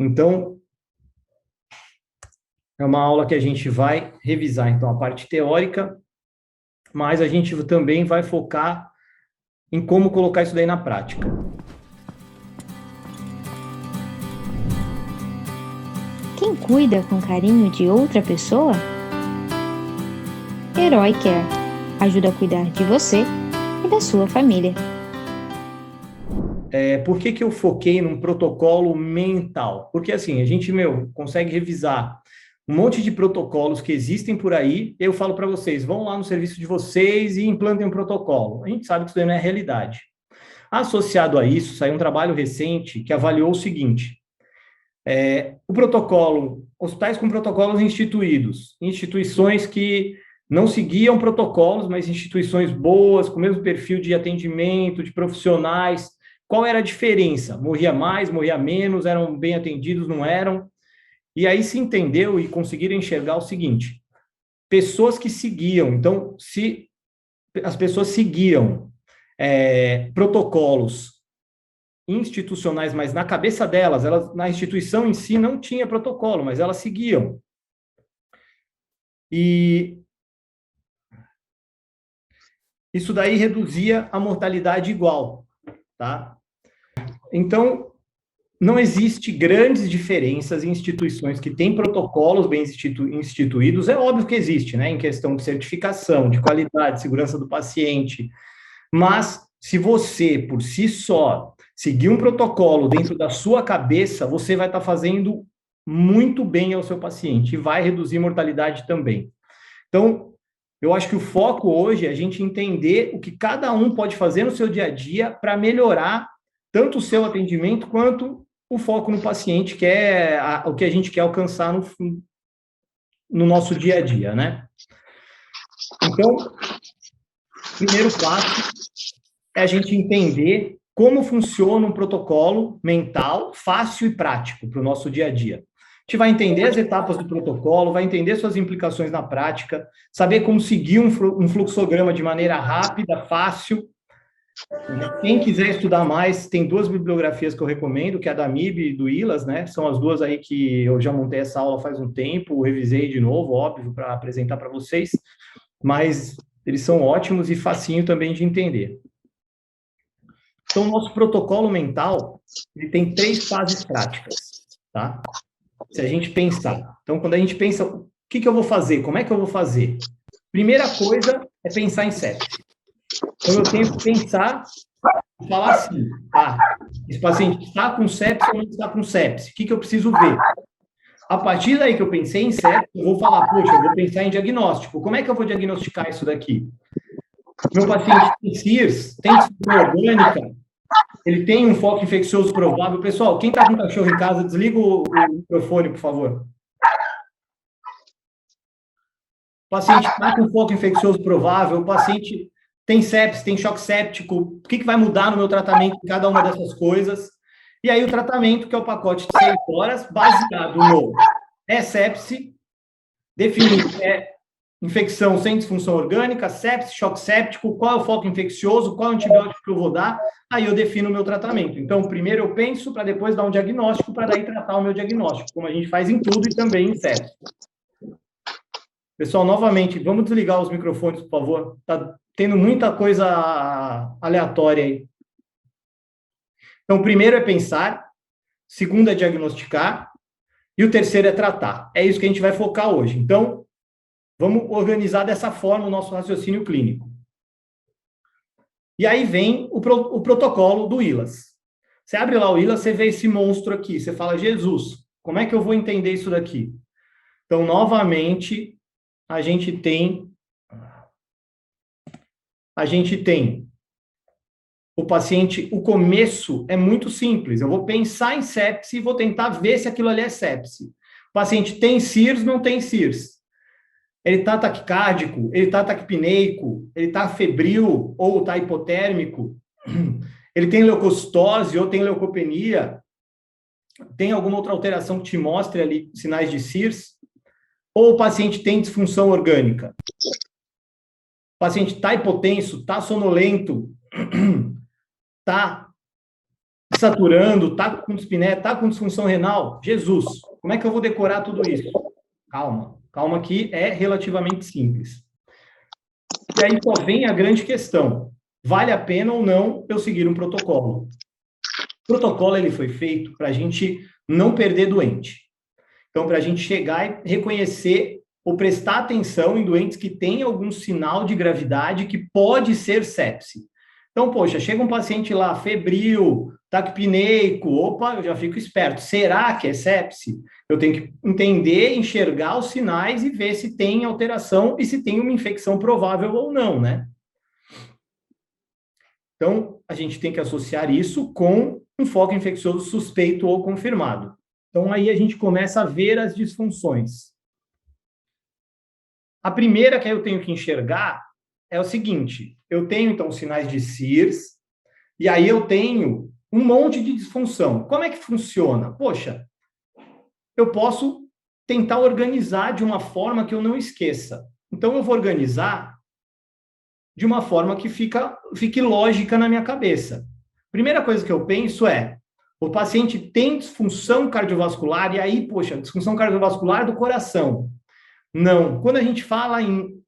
Então, é uma aula que a gente vai revisar, então, a parte teórica, mas a gente também vai focar em como colocar isso daí na prática. Quem cuida com carinho de outra pessoa? Herói Care ajuda a cuidar de você e da sua família. Por que eu foquei num protocolo mental? Porque assim, a gente, consegue revisar um monte de protocolos que existem por aí, eu falo para vocês, vão lá no serviço de vocês e implantem um protocolo. A gente sabe que isso daí não é realidade. Associado a isso, saiu um trabalho recente que avaliou o seguinte, o protocolo, hospitais com protocolos instituídos, instituições que não seguiam protocolos, mas instituições boas, com o mesmo perfil de atendimento, de profissionais. Qual era a diferença? Morria mais, morria menos, eram bem atendidos, não eram? E aí se entendeu e conseguiram enxergar o seguinte, pessoas que seguiam, então, se as pessoas seguiam protocolos institucionais, mas na cabeça delas, na instituição em si não tinha protocolo, mas elas seguiam. E isso daí reduzia a mortalidade igual, tá? Então, não existe grandes diferenças em instituições que têm protocolos bem instituídos, é óbvio que existe, né, em questão de certificação, de qualidade, segurança do paciente, mas se você, por si só, seguir um protocolo dentro da sua cabeça, você vai estar fazendo muito bem ao seu paciente e vai reduzir mortalidade também. Então, eu acho que o foco hoje é a gente entender o que cada um pode fazer no seu dia a dia para melhorar tanto o seu atendimento quanto o foco no paciente, que é o que a gente quer alcançar no nosso dia a dia, né? Então, o primeiro passo é a gente entender como funciona um protocolo mental fácil e prático para o nosso dia a dia. A gente vai entender as etapas do protocolo, vai entender suas implicações na prática, saber como seguir um fluxograma de maneira rápida, fácil. Quem quiser estudar mais, tem 2 bibliografias que eu recomendo, que é a da MIB e do ILAS, né? São as 2 aí que eu já montei essa aula faz um tempo, revisei de novo, óbvio, para apresentar para vocês, mas eles são ótimos e facinho também de entender. Então, o nosso protocolo mental, ele tem 3 fases práticas, tá? Se a gente pensar. Então, quando a gente pensa, o que eu vou fazer? Como é que eu vou fazer? Primeira coisa é pensar em sepse. Então, eu tenho que pensar e falar assim, esse paciente está com sepse ou não está com sepse? O que eu preciso ver? A partir daí que eu pensei em sepse, eu vou falar, poxa, eu vou pensar em diagnóstico. Como é que eu vou diagnosticar isso daqui? Meu paciente tem CIRS, tem disfunção orgânica, ele tem um foco infeccioso provável. Pessoal, quem está com cachorro em casa, desliga o microfone, por favor. O paciente está com foco infeccioso provável, o paciente tem sepse, tem choque séptico, o que vai mudar no meu tratamento em cada uma dessas coisas? E aí o tratamento, que é o pacote de 6 horas, baseado no sepse, definido infecção sem disfunção orgânica, sepse, choque séptico, qual é o foco infeccioso, qual é o antibiótico que eu vou dar, aí eu defino o meu tratamento. Então, primeiro eu penso, para depois dar um diagnóstico, para daí tratar o meu diagnóstico, como a gente faz em tudo e também em sepse. Pessoal, novamente, vamos desligar os microfones, por favor. Está tendo muita coisa aleatória aí. Então, o primeiro é pensar, segundo é diagnosticar, e o terceiro é tratar. É isso que a gente vai focar hoje. Então, vamos organizar dessa forma o nosso raciocínio clínico. E aí vem o protocolo do ILAS. Você abre lá o ILAS, você vê esse monstro aqui, você fala, Jesus, como é que eu vou entender isso daqui? Então, novamente, a gente tem o paciente, o começo é muito simples. Eu vou pensar em sepse e vou tentar ver se aquilo ali é sepse. O paciente tem CIRS, não tem CIRS. Ele está taquicárdico, ele está taquipneico, ele está febril ou está hipotérmico, ele tem leucocitose ou tem leucopenia, tem alguma outra alteração que te mostre ali sinais de CIRS, ou o paciente tem disfunção orgânica. O paciente está hipotenso, está sonolento, está saturando, tá com dispneia, tá com disfunção renal. Jesus, como é que eu vou decorar tudo isso? Calma, calma que é relativamente simples. E aí só vem a grande questão. Vale a pena ou não eu seguir um protocolo? O protocolo ele foi feito para a gente não perder doente. Então, para a gente chegar e reconhecer ou prestar atenção em doentes que têm algum sinal de gravidade que pode ser sepse. Então, poxa, chega um paciente lá, febril, taquipneico, opa, eu já fico esperto. Será que é sepse? Eu tenho que entender, enxergar os sinais e ver se tem alteração e se tem uma infecção provável ou não, né? Então, a gente tem que associar isso com um foco infeccioso suspeito ou confirmado. Então, aí a gente começa a ver as disfunções. A primeira que eu tenho que enxergar é o seguinte: eu tenho, então, sinais de CIRS, e aí eu tenho um monte de disfunção. Como é que funciona? Poxa, eu posso tentar organizar de uma forma que eu não esqueça. Então, eu vou organizar de uma forma que fique lógica na minha cabeça. Primeira coisa que eu penso é: o paciente tem disfunção cardiovascular, e aí, poxa, disfunção cardiovascular do coração. Não. Quando a gente fala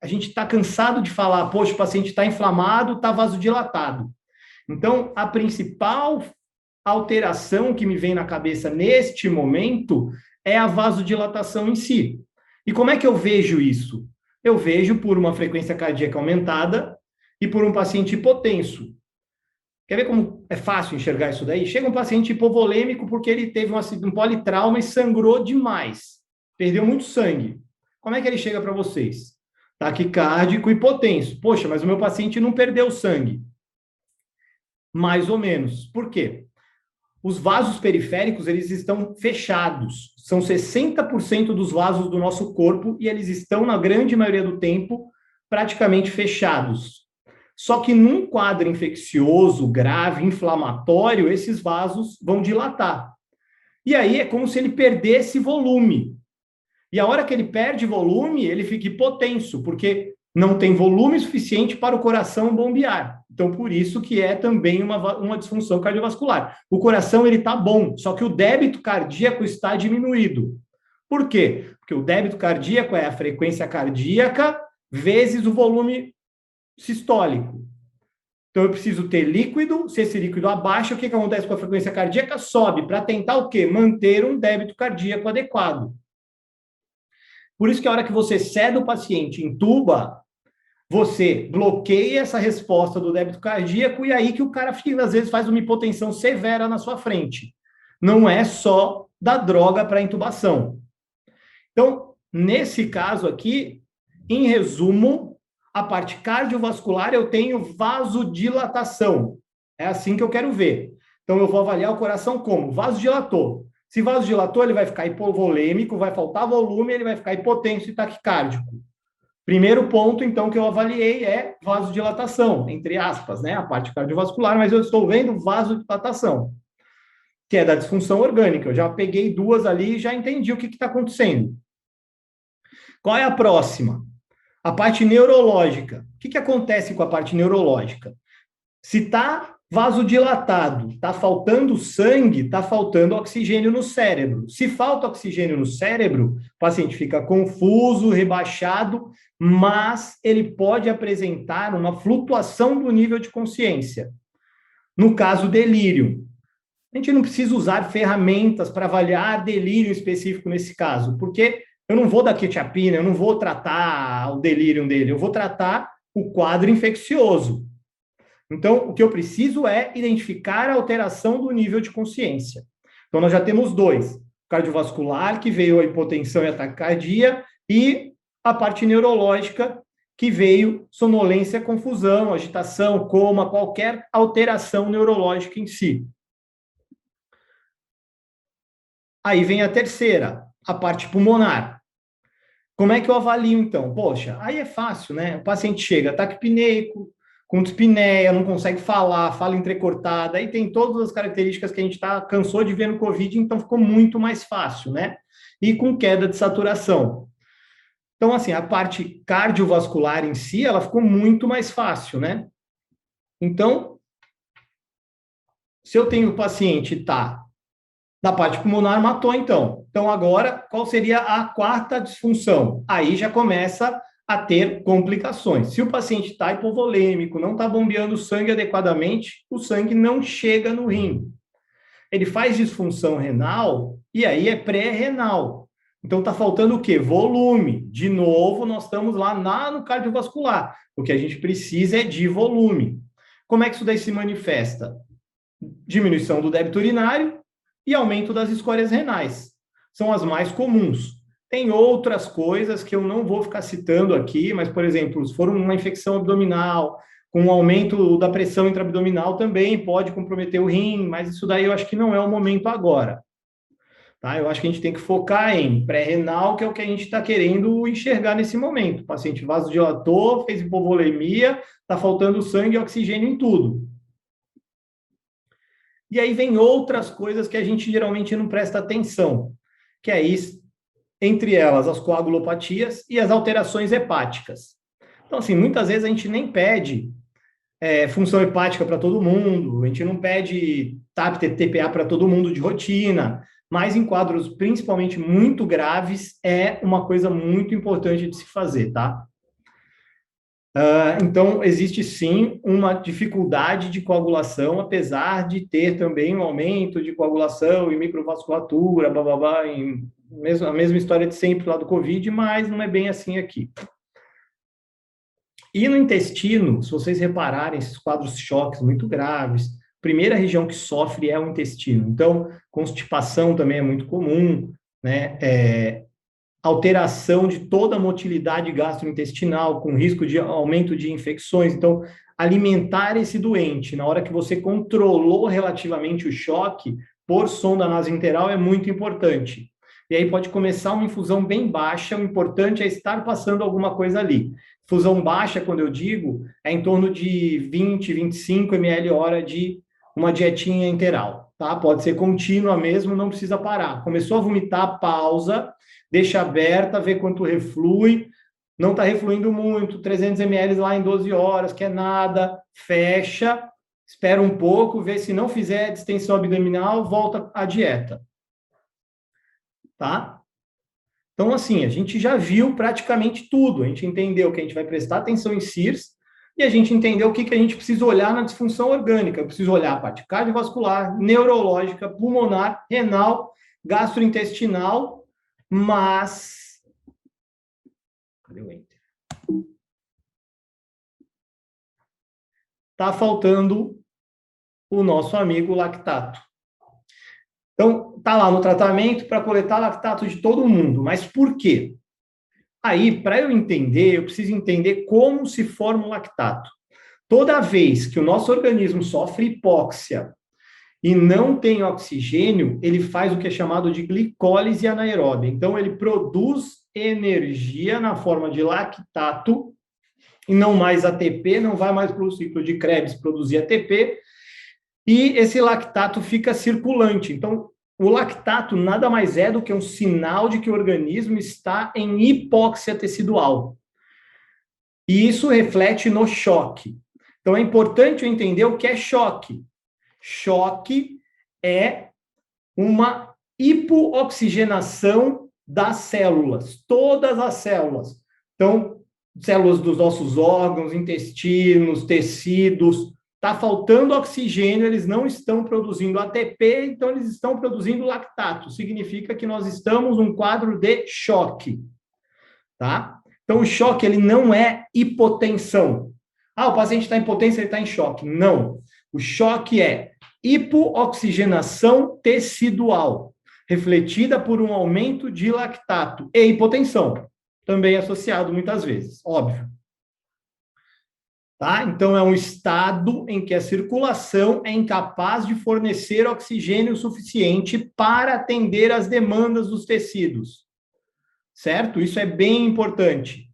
a gente está cansado de falar, poxa, o paciente está inflamado, está vasodilatado. Então, a principal alteração que me vem na cabeça neste momento é a vasodilatação em si. E como é que eu vejo isso? Eu vejo por uma frequência cardíaca aumentada e por um paciente hipotenso. Quer ver como é fácil enxergar isso daí? Chega um paciente hipovolêmico porque ele teve um politrauma e sangrou demais. Perdeu muito sangue. Como é que ele chega para vocês? Taquicárdico, hipotenso. Poxa, mas o meu paciente não perdeu sangue. Mais ou menos. Por quê? Os vasos periféricos, eles estão fechados. São 60% dos vasos do nosso corpo e eles estão, na grande maioria do tempo, praticamente fechados. Só que num quadro infeccioso, grave, inflamatório, esses vasos vão dilatar. E aí é como se ele perdesse volume. E a hora que ele perde volume, ele fica hipotenso, porque não tem volume suficiente para o coração bombear. Então, por isso que é também uma disfunção cardiovascular. O coração, ele está bom, só que o débito cardíaco está diminuído. Por quê? Porque o débito cardíaco é a frequência cardíaca vezes o volume sistólico. Então, eu preciso ter líquido. Se esse líquido abaixa, o que acontece com a frequência cardíaca? Sobe, para tentar o quê? Manter um débito cardíaco adequado. Por isso que a hora que você cede o paciente, intuba, você bloqueia essa resposta do débito cardíaco e aí que o cara, às vezes, faz uma hipotensão severa na sua frente. Não é só da droga para intubação. Então, nesse caso aqui, em resumo, a parte cardiovascular eu tenho vasodilatação. É assim que eu quero ver. Então, eu vou avaliar o coração como? Vasodilator. Se vasodilator, ele vai ficar hipovolêmico, vai faltar volume, ele vai ficar hipotenso e taquicárdico. Primeiro ponto, então, que eu avaliei é vasodilatação, entre aspas, né? A parte cardiovascular, mas eu estou vendo vasodilatação, que é da disfunção orgânica. Eu já peguei duas ali e já entendi o que está acontecendo. Qual é a próxima? A parte neurológica. O que acontece com a parte neurológica? Se está vasodilatado, está faltando sangue, está faltando oxigênio no cérebro. Se falta oxigênio no cérebro, o paciente fica confuso, rebaixado, mas ele pode apresentar uma flutuação do nível de consciência. No caso, delírio. A gente não precisa usar ferramentas para avaliar delírio específico nesse caso, porque eu não vou dar quetiapina, eu não vou tratar o delírio dele, eu vou tratar o quadro infeccioso. Então, o que eu preciso é identificar a alteração do nível de consciência. Então, nós já temos dois: cardiovascular, que veio a hipotensão e a taquicardia, e a parte neurológica, que veio sonolência, confusão, agitação, coma, qualquer alteração neurológica em si. Aí vem a terceira, a parte pulmonar. Como é que eu avalio, então? Poxa, aí é fácil, né? O paciente chega taquipneico, com dispneia, não consegue falar, fala entrecortada, aí tem todas as características que a gente cansou de ver no COVID, então ficou muito mais fácil, né? E com queda de saturação. Então, assim, a parte cardiovascular em si, ela ficou muito mais fácil, né? Então, Se eu tenho o paciente tá na parte pulmonar, matou então. Então agora, qual seria a quarta disfunção? Aí já começa a ter complicações. Se o paciente está hipovolêmico, não está bombeando sangue adequadamente, o sangue não chega no rim. Ele faz disfunção renal e aí é pré-renal. Então está faltando o quê? Volume. De novo, nós estamos lá no cardiovascular. O que a gente precisa é de volume. Como é que isso daí se manifesta? Diminuição do débito urinário e aumento das escórias renais. São as mais comuns. Tem outras coisas que eu não vou ficar citando aqui, mas, por exemplo, se for uma infecção abdominal, com um aumento da pressão intraabdominal também pode comprometer o rim, mas isso daí eu acho que não é o momento agora. Tá? Eu acho que a gente tem que focar em pré-renal, que é o que a gente está querendo enxergar nesse momento. O paciente vasodilatou, fez hipovolemia, está faltando sangue e oxigênio em tudo. E aí vem outras coisas que a gente geralmente não presta atenção, que é isso, entre elas as coagulopatias e as alterações hepáticas. Então, assim, muitas vezes a gente nem pede função hepática para todo mundo, a gente não pede TAP, TPA para todo mundo de rotina, mas em quadros principalmente muito graves é uma coisa muito importante de se fazer, tá? Então, existe sim uma dificuldade de coagulação, apesar de ter também um aumento de coagulação e microvasculatura, blá, blá, blá, a mesma história de sempre lá do Covid, mas não é bem assim aqui. E no intestino, se vocês repararem esses quadros de choques muito graves, a primeira região que sofre é o intestino. Então, constipação também é muito comum, né? Alteração de toda a motilidade gastrointestinal, com risco de aumento de infecções. Então, alimentar esse doente, na hora que você controlou relativamente o choque, por sonda nasointeral é muito importante. E aí pode começar uma infusão bem baixa, o importante é estar passando alguma coisa ali. Infusão baixa, quando eu digo, é em torno de 20, 25 ml hora de uma dietinha enteral, tá? Pode ser contínua mesmo, não precisa parar. Começou a vomitar, pausa, deixa aberta, vê quanto reflui, não está refluindo muito, 300 ml lá em 12 horas, que é nada, fecha, espera um pouco, vê se não fizer distensão abdominal, volta à dieta. Tá? Então, assim, a gente já viu praticamente tudo, a gente entendeu que a gente vai prestar atenção em CIRS e a gente entendeu o que a gente precisa olhar na disfunção orgânica. Eu preciso olhar a parte cardiovascular, neurológica, pulmonar, renal, gastrointestinal, mas... Cadê o Enter? Tá faltando o nosso amigo lactato. Então, tá lá no tratamento para coletar lactato de todo mundo. Mas por quê? Aí, para eu entender, eu preciso entender como se forma o lactato. Toda vez que o nosso organismo sofre hipóxia e não tem oxigênio, ele faz o que é chamado de glicólise anaeróbia. Então, ele produz energia na forma de lactato e não mais ATP, não vai mais para o ciclo de Krebs produzir ATP, e esse lactato fica circulante. Então, o lactato nada mais é do que um sinal de que o organismo está em hipóxia tecidual. E isso reflete no choque. Então, é importante eu entender o que é choque. Choque é uma hipooxigenação das células, todas as células. Então, células dos nossos órgãos, intestinos, tecidos, está faltando oxigênio, eles não estão produzindo ATP, então eles estão produzindo lactato. Significa que nós estamos num quadro de choque, tá? Então, o choque, ele não é hipotensão. Ah, o paciente está em potência, ele está em choque. Não. O choque é hipooxigenação tecidual, refletida por um aumento de lactato e hipotensão, também associado muitas vezes, óbvio. Tá? Então, é um estado em que a circulação é incapaz de fornecer oxigênio suficiente para atender às demandas dos tecidos. Certo? Isso é bem importante.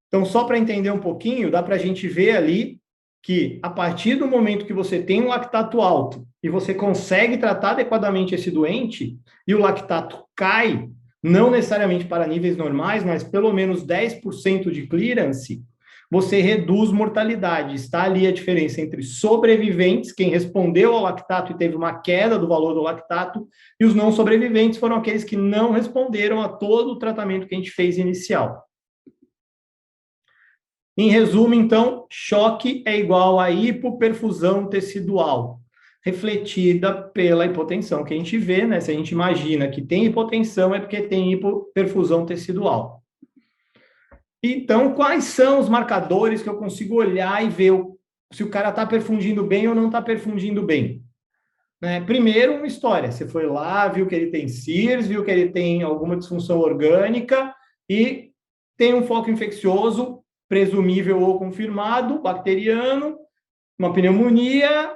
Então, só para entender um pouquinho, dá para a gente ver ali que, a partir do momento que você tem um lactato alto e você consegue tratar adequadamente esse doente, e o lactato cai, não necessariamente para níveis normais, mas pelo menos 10% de clearance, você reduz mortalidade. Está ali a diferença entre sobreviventes, quem respondeu ao lactato e teve uma queda do valor do lactato, e os não sobreviventes foram aqueles que não responderam a todo o tratamento que a gente fez inicial. Em resumo, então, choque é igual a hipoperfusão tecidual, refletida pela hipotensão que a gente vê, né? Se a gente imagina que tem hipotensão, é porque tem hipoperfusão tecidual. Então, quais são os marcadores que eu consigo olhar e ver se o cara está perfundindo bem ou não está perfundindo bem? Né? Primeiro, uma história. Você foi lá, viu que ele tem CIRS, viu que ele tem alguma disfunção orgânica e tem um foco infeccioso, presumível ou confirmado, bacteriano, uma pneumonia,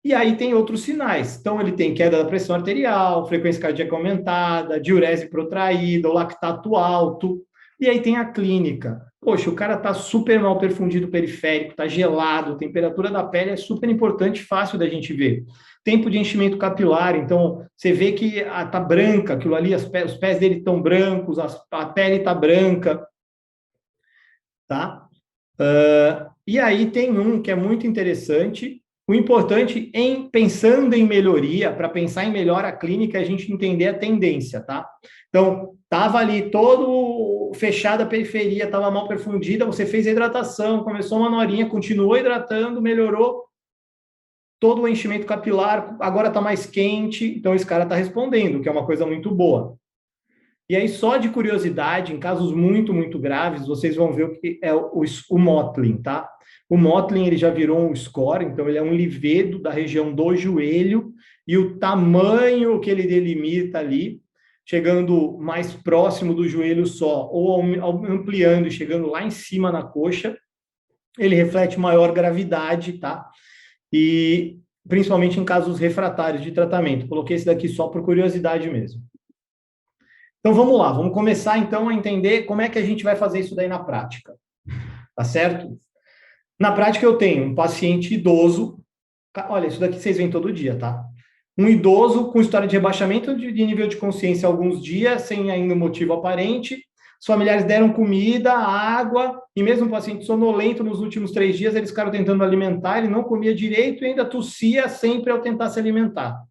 e aí tem outros sinais. Então, ele tem queda da pressão arterial, frequência cardíaca aumentada, diurese protraída, o lactato alto. E aí tem a clínica. Poxa, o cara está super mal perfundido periférico, está gelado, a temperatura da pele é super importante, fácil da gente ver. Tempo de enchimento capilar, então você vê que está branca, aquilo ali, os pés dele estão brancos, a pele está branca, tá? E aí tem um que é muito interessante. O importante, pensando em melhoria, para pensar em melhora clínica, é a gente entender a tendência, tá? Então, estava ali todo fechado a periferia, estava mal perfundida, você fez a hidratação, começou uma norinha, continuou hidratando, melhorou todo o enchimento capilar, agora está mais quente, então esse cara está respondendo, que é uma coisa muito boa. E aí, só de curiosidade, em casos muito, muito graves, vocês vão ver o que é o Mottling, tá? O Mottling, ele já virou um score, então ele é um livedo da região do joelho, e o tamanho que ele delimita ali, chegando mais próximo do joelho só, ou ampliando e chegando lá em cima na coxa, ele reflete maior gravidade, tá? E principalmente em casos refratários de tratamento. Coloquei esse daqui só por curiosidade mesmo. Então, vamos lá, vamos começar, então, a entender como é que a gente vai fazer isso daí na prática, tá certo? Na prática, eu tenho um paciente idoso, olha, isso daqui vocês veem todo dia, tá? Um idoso com história de rebaixamento de nível de consciência há alguns dias, sem ainda um motivo aparente, os familiares deram comida, água, e mesmo um paciente sonolento nos últimos 3 dias, eles ficaram tentando alimentar, ele não comia direito e ainda tossia sempre ao tentar se alimentar.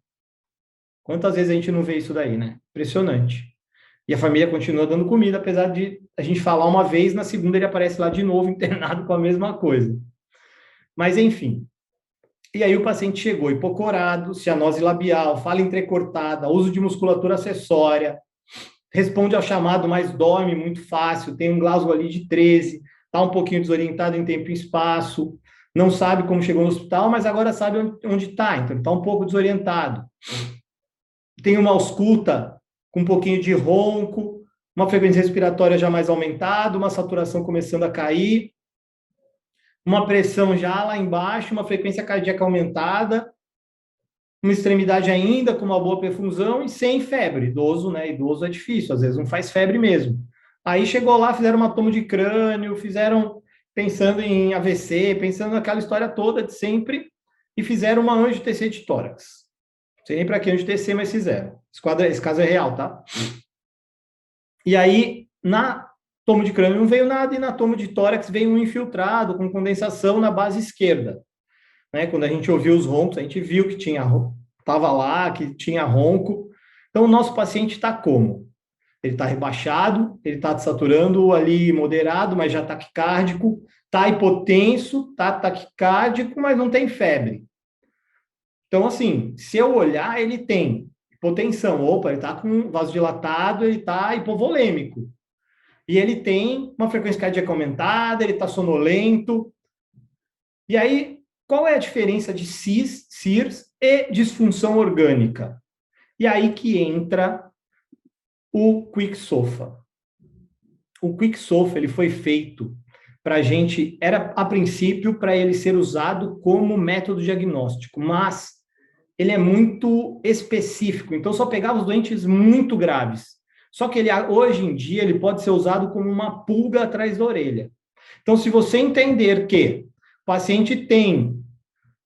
Quantas vezes a gente não vê isso daí, né? Impressionante. E a família continua dando comida, apesar de a gente falar uma vez, na segunda ele aparece lá de novo, internado com a mesma coisa. Mas, enfim. E aí o paciente chegou hipocorado, cianose labial, fala entrecortada, uso de musculatura acessória, responde ao chamado, mas dorme muito fácil, tem um Glasgow ali de 13, está um pouquinho desorientado em tempo e espaço, não sabe como chegou no hospital, mas agora sabe onde está, então está um pouco desorientado. Tem uma ausculta com um pouquinho de ronco, uma frequência respiratória já mais aumentada, uma saturação começando a cair, uma pressão já lá embaixo, uma frequência cardíaca aumentada, uma extremidade ainda com uma boa perfusão e sem febre. Idoso, né? Idoso é difícil, às vezes não faz febre mesmo. Aí chegou lá, fizeram uma tomo de crânio, fizeram pensando em AVC, pensando naquela história toda de sempre, e fizeram uma angio-TC de tórax. Não sei nem para que angio-TC, mas fizeram. Esse caso é real, tá? E aí, na tomo de crânio não veio nada, e na tomo de tórax veio um infiltrado com condensação na base esquerda. Né? Quando a gente ouviu os roncos, a gente viu que estava lá, que tinha ronco. Então, o nosso paciente está como? Ele está rebaixado, ele está saturando ali moderado, mas já taquicárdico, está hipotenso, está taquicárdico, mas não tem febre. Então, assim, se eu olhar, ele tem hipotensão. Opa, ele está com vasodilatado, ele está hipovolêmico. E ele tem uma frequência cardíaca aumentada, ele está sonolento. E aí, qual é a diferença de CIRS e disfunção orgânica? E aí que entra o QuickSOFA. O QuickSOFA, ele foi feito para a gente, era a princípio para ele ser usado como método diagnóstico, mas ele é muito específico, então só pegava os doentes muito graves. Só que hoje em dia ele pode ser usado como uma pulga atrás da orelha. Então, se você entender que o paciente tem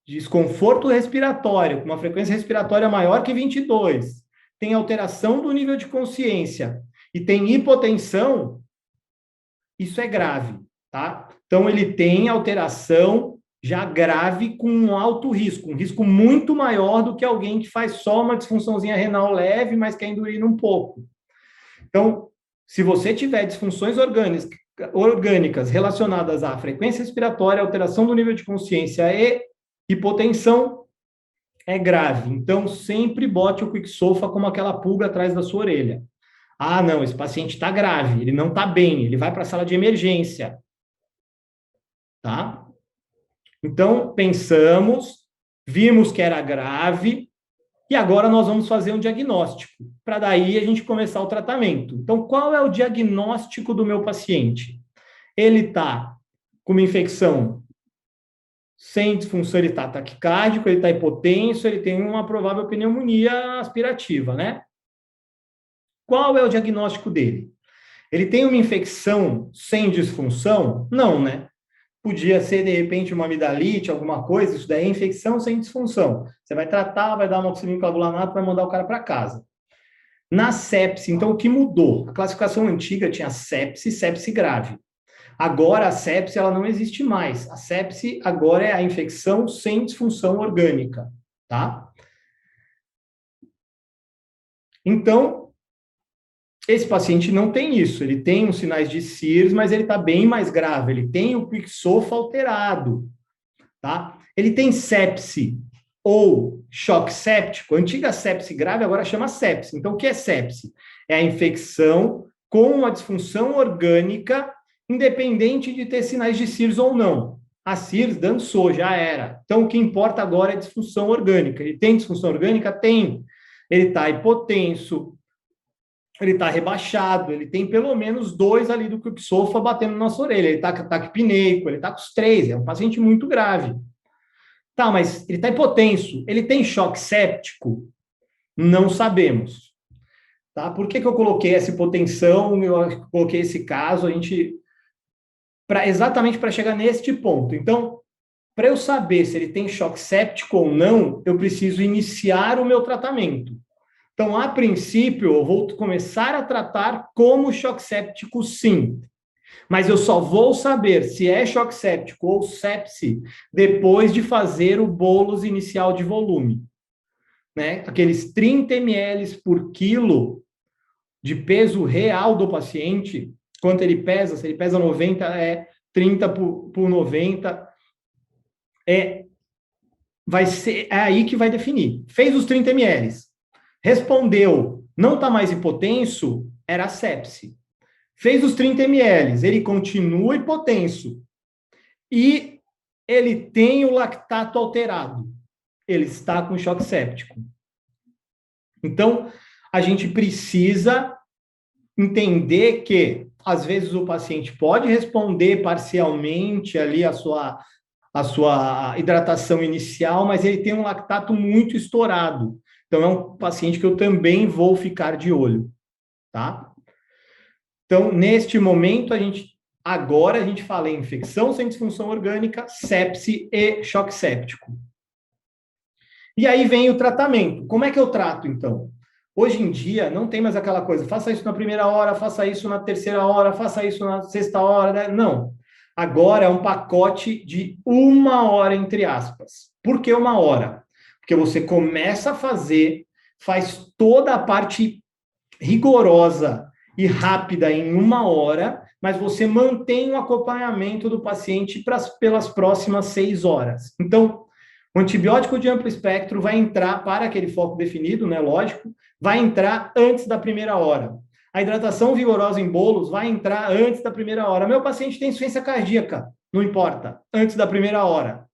desconforto respiratório, com uma frequência respiratória maior que 22, tem alteração do nível de consciência e tem hipotensão, isso é grave, tá? Então, ele tem alteração já grave com um alto risco, um risco muito maior do que alguém que faz só uma disfunçãozinha renal leve, mas quer endurir um pouco. Então, se você tiver disfunções orgânicas relacionadas à frequência respiratória, alteração do nível de consciência e hipotensão, é grave. Então, sempre bote o Quicksofa como aquela pulga atrás da sua orelha. Ah, não, esse paciente está grave, ele não está bem, ele vai para a sala de emergência. Tá? Então, pensamos, vimos que era grave, e agora nós vamos fazer um diagnóstico, para daí a gente começar o tratamento. Então, qual é o diagnóstico do meu paciente? Ele está com uma infecção sem disfunção, ele está taquicárdico, ele está hipotenso, ele tem uma provável pneumonia aspirativa, né? Qual é o diagnóstico dele? Ele tem uma infecção sem disfunção? Não, né? Podia ser, de repente, uma amidalite, alguma coisa, isso daí é infecção sem disfunção. Você vai tratar, vai dar amoxicilina clavulanato, vai mandar o cara para casa. Na sepse, então, o que mudou? A classificação antiga tinha sepse e sepse grave. Agora, a sepse, ela não existe mais. A sepse, agora, é a infecção sem disfunção orgânica, tá? Então, esse paciente não tem isso. Ele tem uns sinais de CIRS, mas ele está bem mais grave. Ele tem o Quicksofa alterado, tá? Ele tem sepse ou choque séptico. A antiga sepse grave agora chama sepse. Então, o que é sepse? É a infecção com uma disfunção orgânica, independente de ter sinais de CIRS ou não. A CIRS dançou, já era. Então, o que importa agora é disfunção orgânica. Ele tem disfunção orgânica? Tem. Ele está hipotenso, ele está rebaixado, ele tem pelo menos 2 ali do Quicksofa batendo na nossa orelha. Ele está com ataque pineico, ele está com os 3, é um paciente muito grave. Tá, mas ele está hipotenso, ele tem choque séptico? Não sabemos. Tá? Por que eu coloquei essa hipotensão, eu coloquei esse caso, exatamente para chegar neste ponto. Então, para eu saber se ele tem choque séptico ou não, eu preciso iniciar o meu tratamento. Então, a princípio, eu vou começar a tratar como choque séptico, sim. Mas eu só vou saber se é choque séptico ou sepse depois de fazer o bolus inicial de volume. Né? Aqueles 30 ml por quilo de peso real do paciente, quanto ele pesa, se ele pesa 90, é 30 por 90, vai ser, é aí que vai definir. Fez os 30 ml, respondeu, não está mais hipotenso, era sepse. Fez os 30 ml, ele continua hipotenso e ele tem o lactato alterado. Ele está com choque séptico. Então, a gente precisa entender que, às vezes, o paciente pode responder parcialmente ali a sua hidratação inicial, mas ele tem um lactato muito estourado. Então, é um paciente que eu também vou ficar de olho, tá? Então, neste momento, agora a gente fala em infecção sem disfunção orgânica, sepse e choque séptico. E aí vem o tratamento. Como é que eu trato, então? Hoje em dia, não tem mais aquela coisa, faça isso na primeira hora, faça isso na terceira hora, faça isso na sexta hora, né? Não. Agora é um pacote de 1 hora, entre aspas. Por que 1 hora? Porque você começa a fazer, faz toda a parte rigorosa e rápida em 1 hora, mas você mantém o acompanhamento do paciente pelas próximas 6 horas. Então, o antibiótico de amplo espectro vai entrar para aquele foco definido, né? Lógico, vai entrar antes da primeira hora. A hidratação vigorosa em bolos vai entrar antes da primeira hora. Meu paciente tem insuficiência cardíaca, não importa, antes da primeira hora.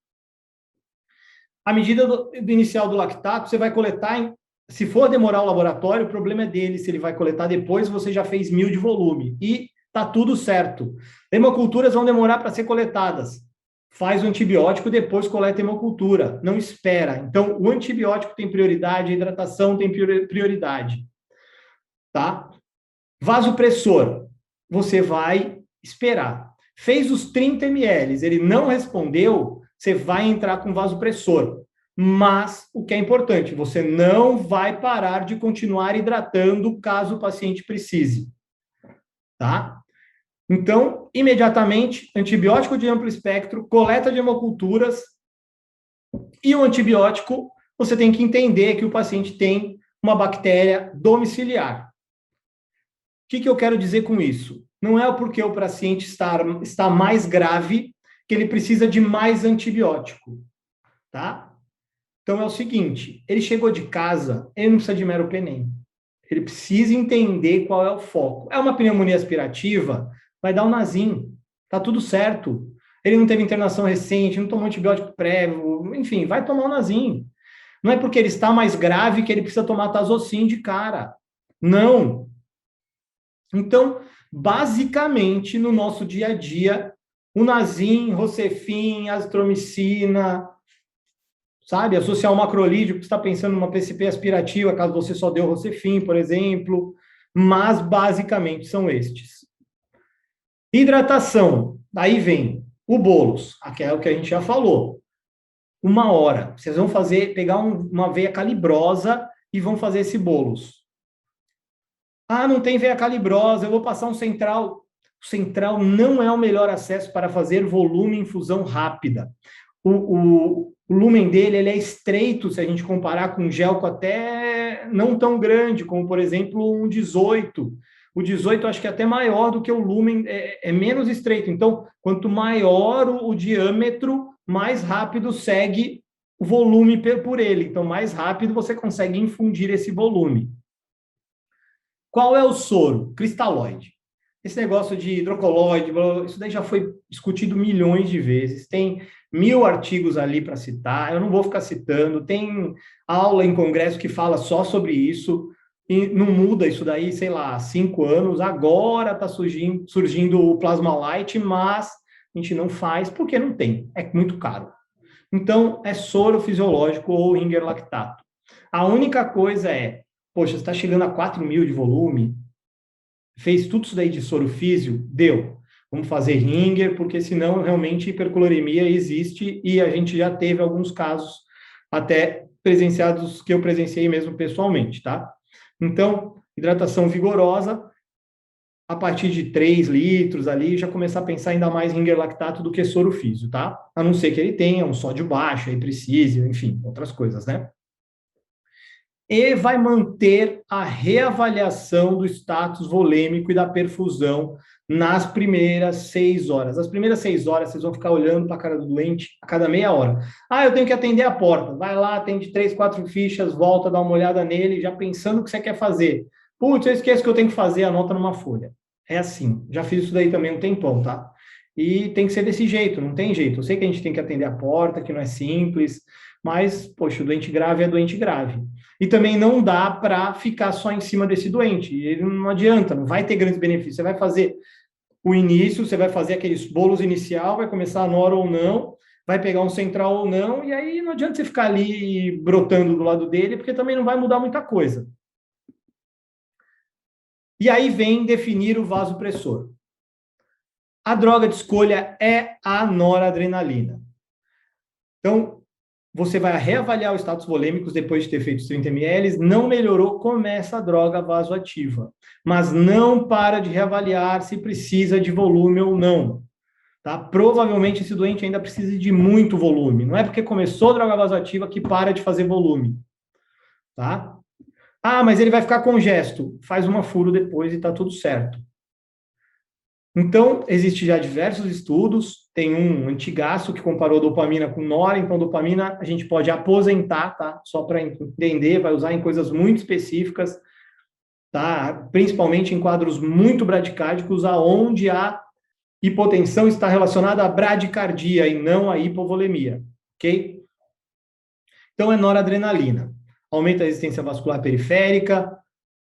A medida do inicial do lactato, você vai coletar, se for demorar o laboratório, o problema é dele, se ele vai coletar depois, você já fez 1000 de volume. E tá tudo certo. Hemoculturas vão demorar para ser coletadas. Faz o antibiótico, depois coleta a hemocultura. Não espera. Então, o antibiótico tem prioridade, a hidratação tem prioridade. Tá? Vasopressor, você vai esperar. Fez os 30 ml, ele não respondeu, você vai entrar com vasopressor. Mas, o que é importante, você não vai parar de continuar hidratando caso o paciente precise. Tá? Então, imediatamente, antibiótico de amplo espectro, coleta de hemoculturas, e o antibiótico, você tem que entender que o paciente tem uma bactéria domiciliar. O que eu quero dizer com isso? Não é porque o paciente está mais grave que ele precisa de mais antibiótico, tá? Então é o seguinte, ele chegou de casa, ele não precisa de meropenem. Ele precisa entender qual é o foco. É uma pneumonia aspirativa, vai dar um Nazim, tá tudo certo. Ele não teve internação recente, não tomou antibiótico prévio, enfim, vai tomar um Nazim. Não é porque ele está mais grave que ele precisa tomar Tazocin de cara. Não. Então, basicamente, no nosso dia a dia, o Nazim, Rocefin, azitromicina, sabe? Associar o macrolídeo, porque você está pensando numa PCP aspirativa, caso você só deu Rocefin, por exemplo. Mas, basicamente, são estes. Hidratação. Daí vem o bolos, que é o que a gente já falou. 1 hora. Vocês vão pegar uma veia calibrosa e vão fazer esse bolos. Ah, não tem veia calibrosa, eu vou passar um central. O central não é o melhor acesso para fazer volume em infusão rápida. O lumen dele ele é estreito, se a gente comparar com um gelco até não tão grande, como, por exemplo, um 18. O 18 eu acho que é até maior do que o lumen, é menos estreito. Então, quanto maior o diâmetro, mais rápido segue o volume por ele. Então, mais rápido você consegue infundir esse volume. Qual é o soro? Cristalóide. Esse negócio de hidrocoloide, isso daí já foi discutido milhões de vezes. Tem 1000 artigos ali para citar, eu não vou ficar citando. Tem aula em congresso que fala só sobre isso, e não muda isso daí, sei lá, 5 anos. Agora está surgindo o Plasma Light, mas a gente não faz porque não tem, é muito caro. Então, é soro fisiológico ou Ringer lactato. A única coisa é, poxa, você está chegando a 4.000 de volume, fez tudo isso daí de soro físio, deu. Vamos fazer Ringer, porque senão realmente hiperclorimia existe e a gente já teve alguns casos até presenciados que eu presenciei mesmo pessoalmente, tá? Então, hidratação vigorosa, a partir de 3 litros ali, já começar a pensar ainda mais em Ringer lactato do que soro físio, tá? A não ser que ele tenha um sódio baixo, aí precise, enfim, outras coisas, né? E vai manter a reavaliação do status volêmico e da perfusão nas primeiras 6 horas. As primeiras 6 horas, vocês vão ficar olhando para a cara do doente a cada meia hora. Ah, eu tenho que atender a porta. Vai lá, atende 3, 4 fichas, volta, dá uma olhada nele, já pensando o que você quer fazer. Putz, eu esqueço que eu tenho que fazer, anota numa folha. É assim, já fiz isso daí também um tempão, tá? E tem que ser desse jeito, não tem jeito. Eu sei que a gente tem que atender a porta, que não é simples, mas, poxa, o doente grave é doente grave. E também não dá para ficar só em cima desse doente. Ele não adianta, não vai ter grandes benefícios. Você vai fazer o início, você vai fazer aqueles bolos inicial, vai começar a nora ou não, vai pegar um central ou não, e aí não adianta você ficar ali brotando do lado dele, porque também não vai mudar muita coisa. E aí vem definir o vasopressor. A droga de escolha é a noradrenalina. Então, você vai reavaliar os status volêmicos depois de ter feito os 30 ml, não melhorou, começa a droga vasoativa. Mas não para de reavaliar se precisa de volume ou não. Tá? Provavelmente esse doente ainda precisa de muito volume. Não é porque começou a droga vasoativa que para de fazer volume. Tá? Ah, mas ele vai ficar congesto. Faz uma furo depois e está tudo certo. Então, existem já diversos estudos, tem um antigaço que comparou dopamina com nora, então dopamina a gente pode aposentar, tá? Só para entender, vai usar em coisas muito específicas, tá? Principalmente em quadros muito bradicárdicos, aonde a hipotensão está relacionada à bradicardia e não à hipovolemia, ok? Então, é noradrenalina. Aumenta a resistência vascular periférica,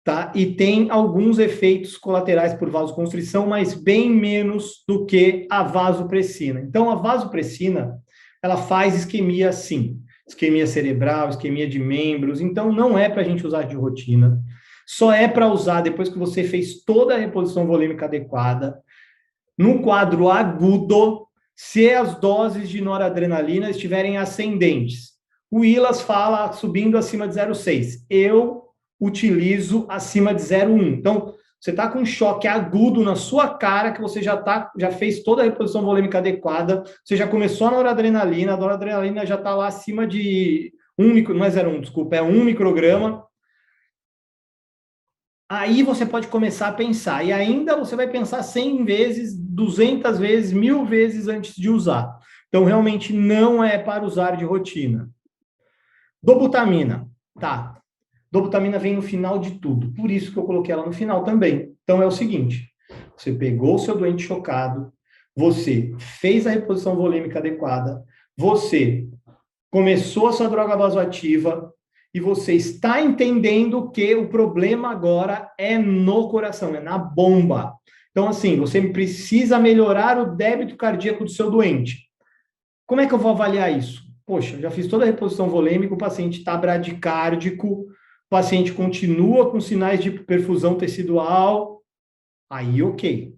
tá? E tem alguns efeitos colaterais por vasoconstrição, mas bem menos do que a vasopressina. Então, a vasopressina, ela faz isquemia sim. Isquemia cerebral, isquemia de membros. Então, não é para a gente usar de rotina. Só é para usar depois que você fez toda a reposição volêmica adequada. No quadro agudo, se as doses de noradrenalina estiverem ascendentes. O ILAS fala subindo acima de 0,6. Eu utilizo acima de 0,1. Então, Você está com um choque agudo na sua cara, que você já fez toda a reposição volêmica adequada, você já começou a noradrenalina já está lá acima de 1 desculpa, é 1 micrograma. Aí você pode começar a pensar, e ainda você vai pensar 100 vezes, 200 vezes, 1000 vezes antes de usar. Então, realmente não é para usar de rotina. Dobutamina, tá. Dobutamina vem no final de tudo, por isso que eu coloquei ela no final também. Então, é o seguinte, você pegou o seu doente chocado, você fez a reposição volêmica adequada, você começou a sua droga vasoativa, e você está entendendo que o problema agora é no coração, é na bomba. Então, assim, você precisa melhorar o débito cardíaco do seu doente. Como é que eu vou avaliar isso? Poxa, eu já fiz toda a reposição volêmica, o paciente está bradicárdico, o paciente continua com sinais de perfusão tecidual, aí ok.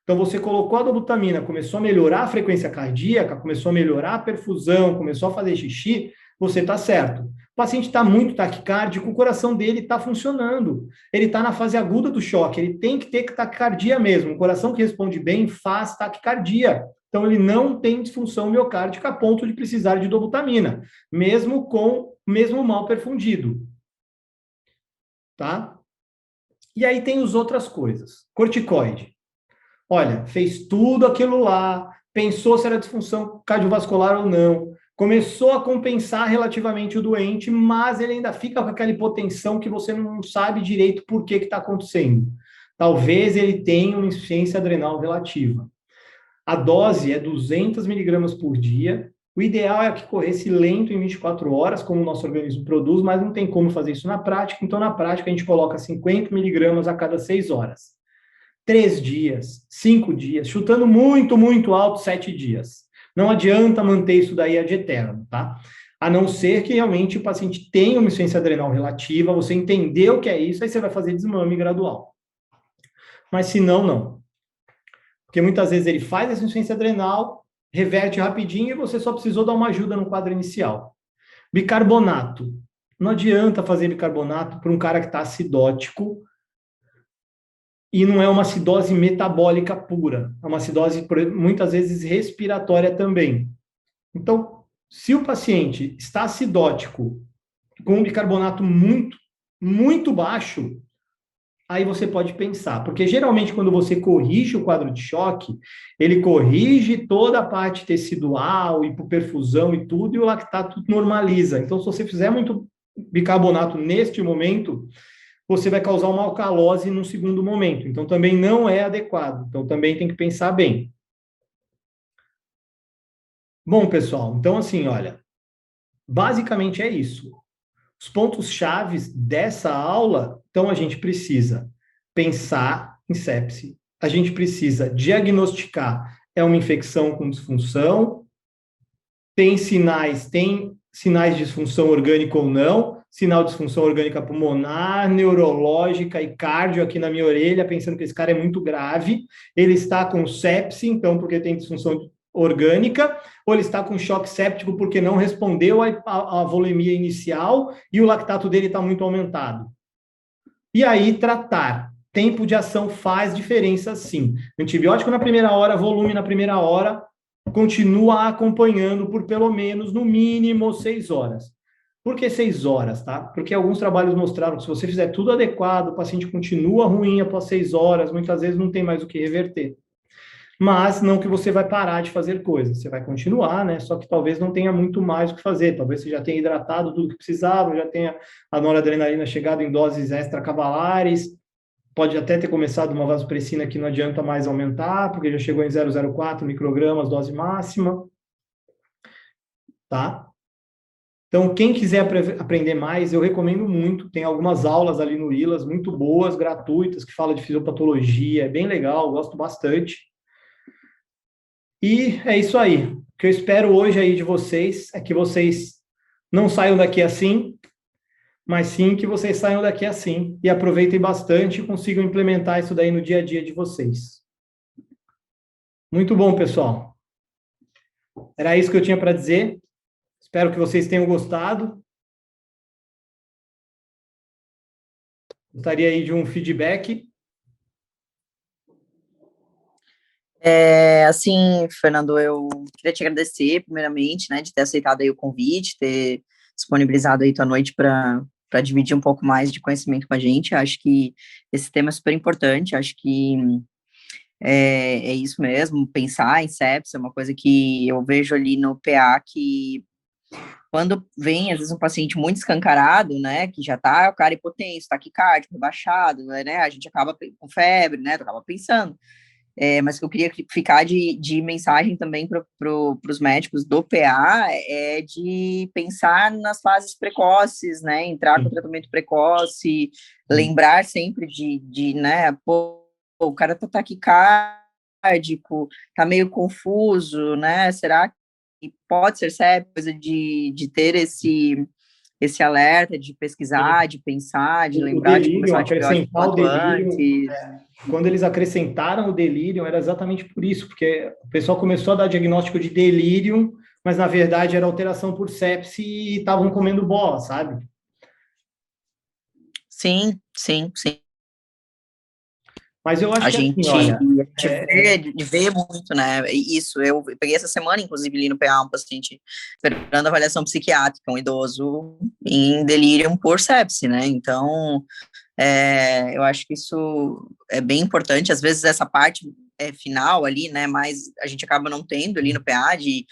Então, você colocou a dobutamina, começou a melhorar a frequência cardíaca, começou a melhorar a perfusão, começou a fazer xixi, você está certo. O paciente está muito taquicárdico, o coração dele está funcionando. Ele está na fase aguda do choque, ele tem que ter taquicardia mesmo. O coração que responde bem faz taquicardia. Então, ele não tem disfunção miocárdica a ponto de precisar de dobutamina, mesmo mal perfundido. Tá? E aí tem as outras coisas. Corticoide. Olha, fez tudo aquilo lá, pensou se era disfunção cardiovascular ou não, começou a compensar relativamente o doente, mas ele ainda fica com aquela hipotensão que você não sabe direito por que está acontecendo. Talvez ele tenha uma insuficiência adrenal relativa. A dose é 200 miligramas por dia. O ideal é que corresse lento em 24 horas, como o nosso organismo produz, mas não tem como fazer isso na prática. Então, na prática, a gente coloca 50 miligramas a cada 6 horas. 3 dias, 5 dias, chutando muito, muito alto, 7 dias. Não adianta manter isso daí ad eterno, tá? A não ser que realmente o paciente tenha uma insuficiência adrenal relativa, você entendeu o que é isso, aí você vai fazer desmame gradual. Mas se não, não. Porque muitas vezes ele faz essa insuficiência adrenal, reverte rapidinho e você só precisou dar uma ajuda no quadro inicial. Bicarbonato. Não adianta fazer bicarbonato para um cara que está acidótico, e não é uma acidose metabólica pura, é uma acidose muitas vezes respiratória também. Então, se o paciente está acidótico com um bicarbonato muito, muito baixo, aí você pode pensar, porque geralmente quando você corrige o quadro de choque, ele corrige toda a parte tecidual, hipoperfusão e tudo, e o lactato normaliza. Então, se você fizer muito bicarbonato neste momento, você vai causar uma alcalose num segundo momento. Então, também não é adequado. Então, também tem que pensar bem. Bom, pessoal, então, assim, olha, basicamente é isso. Os pontos chaves dessa aula, então, a gente precisa pensar em sepse, a gente precisa diagnosticar, é uma infecção com disfunção, tem sinais de disfunção orgânica ou não, sinal de disfunção orgânica pulmonar, neurológica e cardio aqui na minha orelha, pensando que esse cara é muito grave. Ele está com sepse, então, porque tem disfunção orgânica, ou ele está com choque séptico porque não respondeu à volemia inicial e o lactato dele está muito aumentado. E aí, tratar. Tempo de ação faz diferença, sim. Antibiótico na primeira hora, volume na primeira hora, continua acompanhando por pelo menos, no mínimo, 6 horas. Por que 6 horas, tá? Porque alguns trabalhos mostraram que se você fizer tudo adequado, o paciente continua ruim após 6 horas, muitas vezes não tem mais o que reverter. Mas não que você vai parar de fazer coisas, você vai continuar, né? Só que talvez não tenha muito mais o que fazer. Talvez você já tenha hidratado tudo que precisava, já tenha a noradrenalina chegado em doses extracavalares, pode até ter começado uma vasopressina que não adianta mais aumentar, porque já chegou em 0,04 microgramas, dose máxima. Tá? Então, quem quiser aprender mais, eu recomendo muito. Tem algumas aulas ali no ILAS, muito boas, gratuitas, que falam de fisiopatologia, é bem legal, gosto bastante. E é isso aí. O que eu espero hoje aí de vocês é que vocês não saiam daqui assim, mas sim que vocês saiam daqui assim e aproveitem bastante e consigam implementar isso daí no dia a dia de vocês. Muito bom, pessoal. Era isso que eu tinha para dizer. Espero que vocês tenham gostado. Gostaria aí de um feedback. Assim, Fernando, eu queria te agradecer, primeiramente, né, de ter aceitado aí o convite, ter disponibilizado aí tua noite para dividir um pouco mais de conhecimento com a gente. Acho que esse tema é super importante, acho que é isso mesmo, pensar em sepsis é uma coisa que eu vejo ali no PA, que quando vem, às vezes, um paciente muito escancarado, né, que já tá o cara hipotenso, taquicárdico, rebaixado, né, a gente acaba com febre, né, tu acaba pensando. Mas que eu queria ficar de mensagem também para os médicos do PA é de pensar nas fases precoces, né, entrar com tratamento precoce, lembrar sempre né, pô, o cara tá taquicárdico, tá meio confuso, né, será que pode ser sério, coisa de ter esse alerta, de pesquisar, de pensar, de O lembrar de delírio, começar o antibiótico acrescentar o quanto delírio, antes. quando eles acrescentaram o delírio, era exatamente por isso, porque o pessoal começou a dar diagnóstico de delírio, mas na verdade era alteração por sepse e estavam comendo bola, sabe? Sim, sim, sim. Mas eu acho A que assim, gente, olha, vê muito, né? Isso, eu peguei essa semana, inclusive, ali no PA, um paciente esperando avaliação psiquiátrica, um idoso em delírio por sepse, né? Então, eu acho que isso é bem importante. Às vezes, essa parte final ali, né? Mas a gente acaba não tendo ali no PA de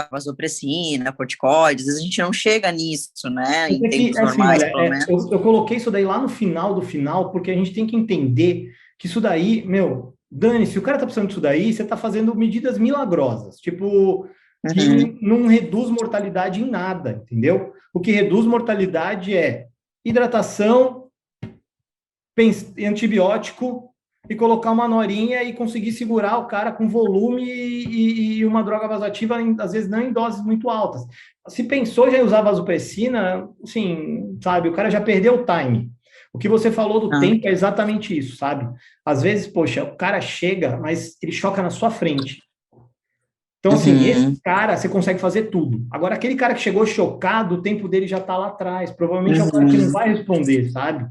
vasopressina, corticoides, às vezes a gente não chega nisso, né? Em tempos assim, normais, olha, pelo menos. eu coloquei isso daí lá no final do final, porque a gente tem que entender que isso daí, meu, dane-se, o cara tá precisando disso daí, você tá fazendo medidas milagrosas, tipo, Uhum, que não reduz mortalidade em nada, entendeu? O que reduz mortalidade é hidratação, antibiótico e colocar uma norinha e conseguir segurar o cara com volume e uma droga vasoativa, às vezes não em doses muito altas. Se pensou já em usar vasopressina, assim, sabe, o cara já perdeu o time. O que você falou do tempo é exatamente isso, sabe? Às vezes, poxa, o cara chega, mas ele choca na sua frente. Então, assim, esse cara, você consegue fazer tudo. Agora, aquele cara que chegou chocado, o tempo dele já está lá atrás. Provavelmente é o cara que não vai responder, sabe? É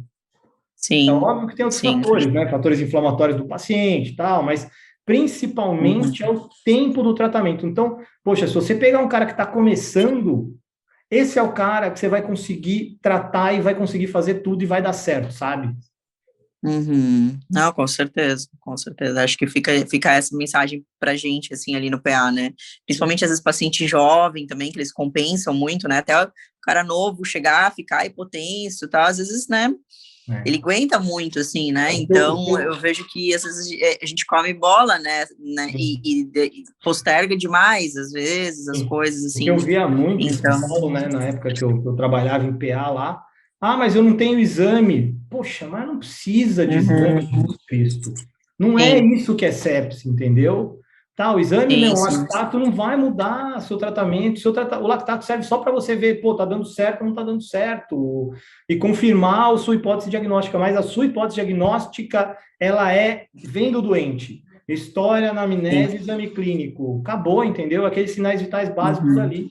sim, óbvio que tem outros sim. fatores, né? Fatores inflamatórios do paciente e tal, mas principalmente é o tempo do tratamento. Então, poxa, se você pegar um cara que está começando, esse é o cara que você vai conseguir tratar e vai conseguir fazer tudo e vai dar certo, sabe? Uhum. Não, com certeza, com certeza. Acho que fica essa mensagem pra gente, assim, ali no PA, né? Principalmente, às vezes, paciente jovem também, que eles compensam muito, né? Até o cara novo chegar, ficar hipotenso e tal, às vezes, né? É. Ele aguenta muito, assim, né? O que Então, eu vejo que, às vezes, a gente come bola, né? E posterga demais, às vezes, as coisas, o que eu assim. via muito em São Então, Paulo, né, na época que eu trabalhava em PA lá, mas eu não tenho exame. Poxa, mas não precisa de exame, uhum, Jesus Cristo. Não é sim, isso que é sepse, entendeu? Tá, o exame, meu, sim, o sim. lactato não vai mudar seu tratamento. O lactato serve só para você ver, pô, tá dando certo ou não tá dando certo, e confirmar a sua hipótese diagnóstica. Mas a sua hipótese diagnóstica, ela vem do doente. História, Sim. anamnese, exame clínico. Acabou, entendeu? Aqueles sinais vitais básicos Uhum. ali.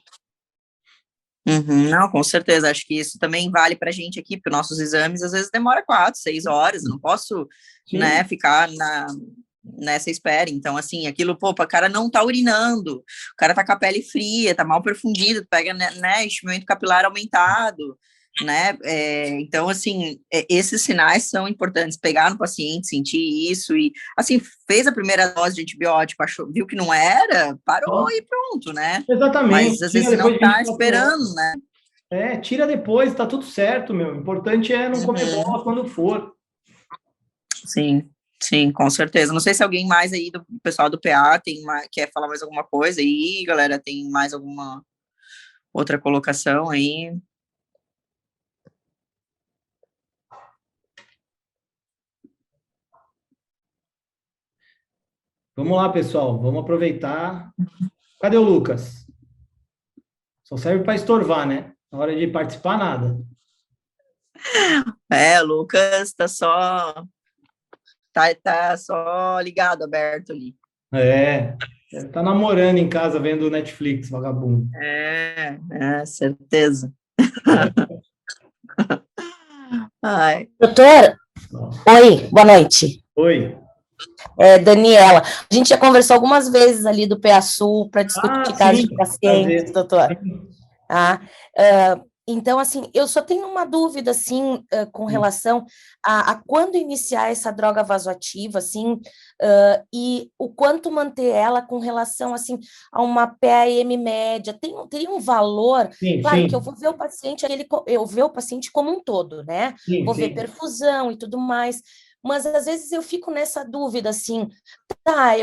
Uhum, não, com certeza, acho que isso também vale para a gente aqui, porque nossos exames às vezes demora 4, 6 horas, eu não posso, né, Sim, ficar nessa espera, então, assim, aquilo, pô, o cara não tá urinando, o cara tá com a pele fria, tá mal perfundido, pega, né, enchimento capilar aumentado, né, então, assim, esses sinais são importantes, pegar no paciente, sentir isso, e, assim, fez a primeira dose de antibiótico, viu que não era, parou e pronto, né, mas exatamente. às Tira vezes não depois de está 24 horas. esperando, né? Tira depois, tá tudo certo, meu. O importante é não comer Uhum. bola quando for. Sim, sim, com certeza. Não sei se alguém mais aí do pessoal do PA quer falar mais alguma coisa aí, galera, tem mais alguma outra colocação aí? Vamos lá, pessoal. Vamos aproveitar. Cadê o Lucas? Só serve para estorvar, né? Na hora de participar, nada. O Lucas tá só ligado, aberto ali. Tá namorando em casa vendo Netflix, vagabundo. Certeza. É. Ai, Doutor, oi, boa noite. Oi. Daniela. A gente já conversou algumas vezes ali do PA-Sul para discutir casos de pacientes, doutor. Então, assim, eu só tenho uma dúvida, assim, com relação a quando iniciar essa droga vasoativa, assim, e o quanto manter ela com relação, assim, a uma PAM média. Teria um valor, claro que eu vou ver o paciente, eu ver o paciente como um todo, né? Vou ver perfusão e tudo mais, mas às vezes eu fico nessa dúvida, assim,